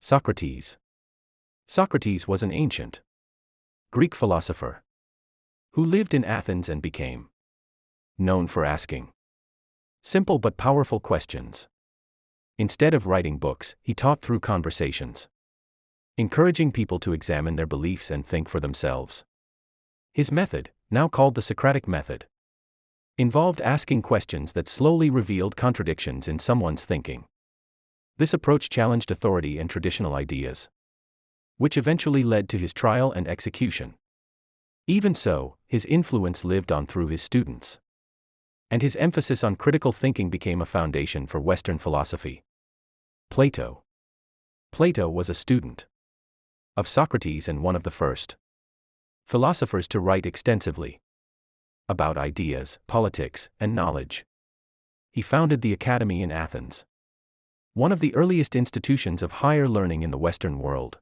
Socrates. Socrates was an ancient Greek philosopher who lived in Athens and became known for asking simple but powerful questions. Instead of writing books, he taught through conversations, encouraging people to examine their beliefs and think for themselves. His method, now called the Socratic Method, involved asking questions that slowly revealed contradictions in someone's thinking. This approach challenged authority and traditional ideas, which eventually led to his trial and execution. Even so, his influence lived on through his students, and his emphasis on critical thinking became a foundation for Western philosophy. Plato. Plato was a student of Socrates and one of the first philosophers to write extensively about ideas, politics, and knowledge. He founded the Academy in Athens, one of the earliest institutions of higher learning in the Western world.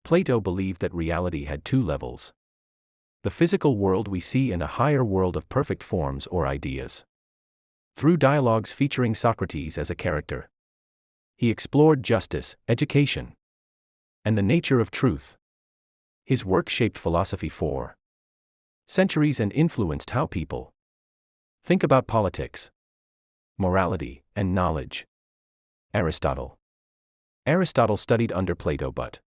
Plato believed that reality had two levels: the physical world we see and a higher world of perfect forms or ideas. Through dialogues featuring Socrates as a character, he explored justice, education, and the nature of truth. His work shaped philosophy for centuries and influenced how people think about politics, morality, and knowledge. Aristotle. Aristotle studied under Plato but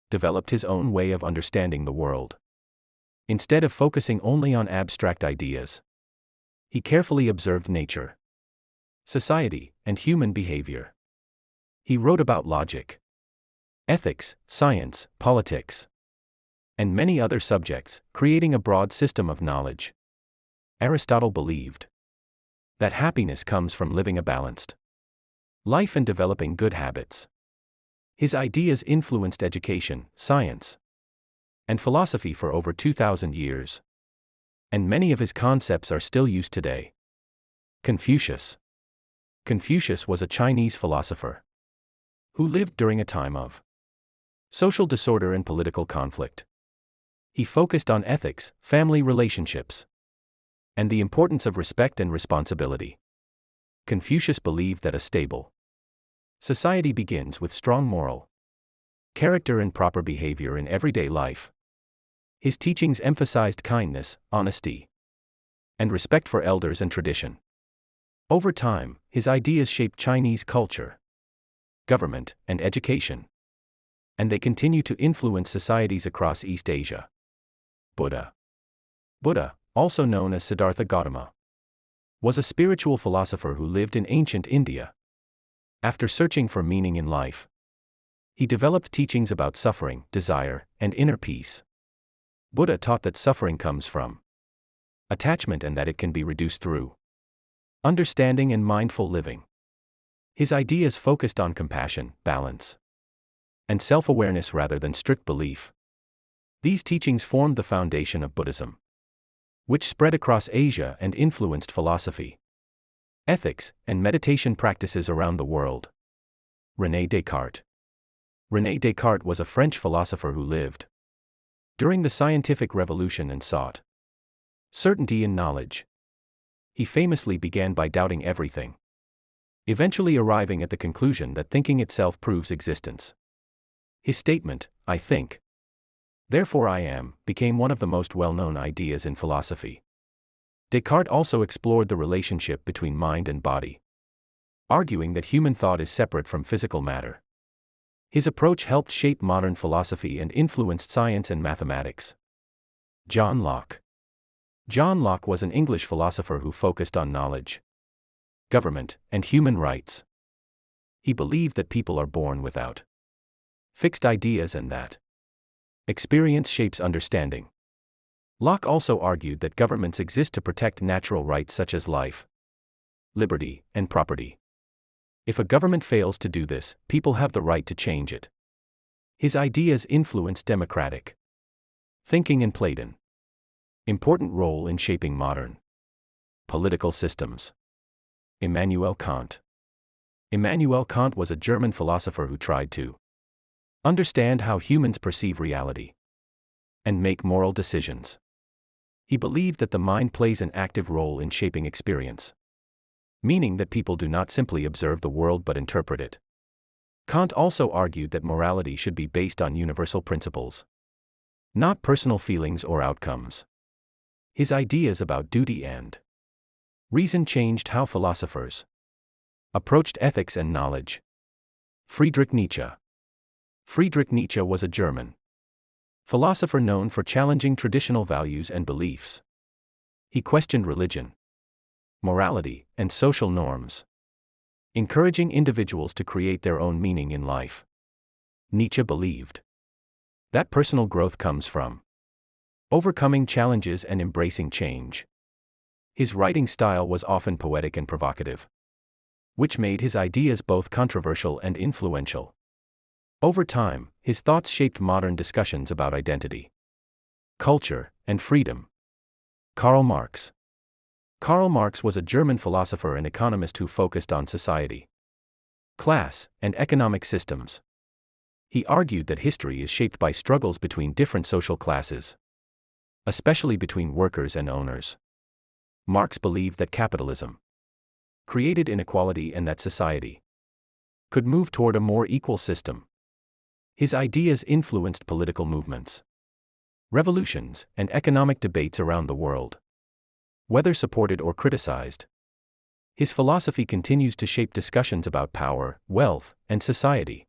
developed his own way of understanding the world. Instead of focusing only on abstract ideas, he carefully observed nature, society, and human behavior. He wrote about logic, ethics, science, politics, and many other subjects, creating a broad system of knowledge. Aristotle believed that happiness comes from living a balanced life and developing good habits. His ideas influenced education, science, and philosophy for over 2,000 years, and many of his concepts are still used today. Confucius. Confucius was a Chinese philosopher who lived during a time of social disorder and political conflict. He focused on ethics, family relationships, and the importance of respect and responsibility. Confucius believed that a stable society begins with strong moral character and proper behavior in everyday life. His teachings emphasized kindness, honesty, and respect for elders and tradition. Over time, his ideas shaped Chinese culture, government, and education, and they continue to influence societies across East Asia. Buddha. Buddha, also known as Siddhartha Gautama, was a spiritual philosopher who lived in ancient India. After searching for meaning in life, he developed teachings about suffering, desire, and inner peace. Buddha taught that suffering comes from attachment and that it can be reduced through understanding and mindful living. His ideas focused on compassion, balance, and self-awareness rather than strict belief. These teachings formed the foundation of Buddhism, which spread across Asia and influenced philosophy, ethics, and meditation practices around the world. Rene Descartes. Rene Descartes was a French philosopher who lived during the scientific revolution and sought certainty in knowledge. He famously began by doubting everything, eventually arriving at the conclusion that thinking itself proves existence. His statement, "I think, therefore I am," became one of the most well-known ideas in philosophy. Descartes also explored the relationship between mind and body, arguing that human thought is separate from physical matter. His approach helped shape modern philosophy and influenced science and mathematics. John Locke. John Locke was an English philosopher who focused on knowledge, government, and human rights. He believed that people are born without fixed ideas and that experience shapes understanding. Locke also argued that governments exist to protect natural rights such as life, liberty, and property. If a government fails to do this, people have the right to change it. His ideas influenced democratic thinking and played an important role in shaping modern political systems. Immanuel Kant. Immanuel Kant was a German philosopher who tried to understand how humans perceive reality and make moral decisions. He believed that the mind plays an active role in shaping experience, meaning that people do not simply observe the world but interpret it. Kant also argued that morality should be based on universal principles, not personal feelings or outcomes. His ideas about duty and reason changed how philosophers approached ethics and knowledge. Friedrich Nietzsche. Friedrich Nietzsche was a German philosopher known for challenging traditional values and beliefs. He questioned religion, morality, and social norms, encouraging individuals to create their own meaning in life. Nietzsche believed that personal growth comes from overcoming challenges and embracing change. His writing style was often poetic and provocative, which made his ideas both controversial and influential. Over time, his thoughts shaped modern discussions about identity, culture, and freedom. Karl Marx. Karl Marx was a German philosopher and economist who focused on society, class, and economic systems. He argued that history is shaped by struggles between different social classes, especially between workers and owners. Marx believed that capitalism created inequality and that society could move toward a more equal system. His ideas influenced political movements, revolutions, and economic debates around the world. Whether supported or criticized, his philosophy continues to shape discussions about power, wealth, and society.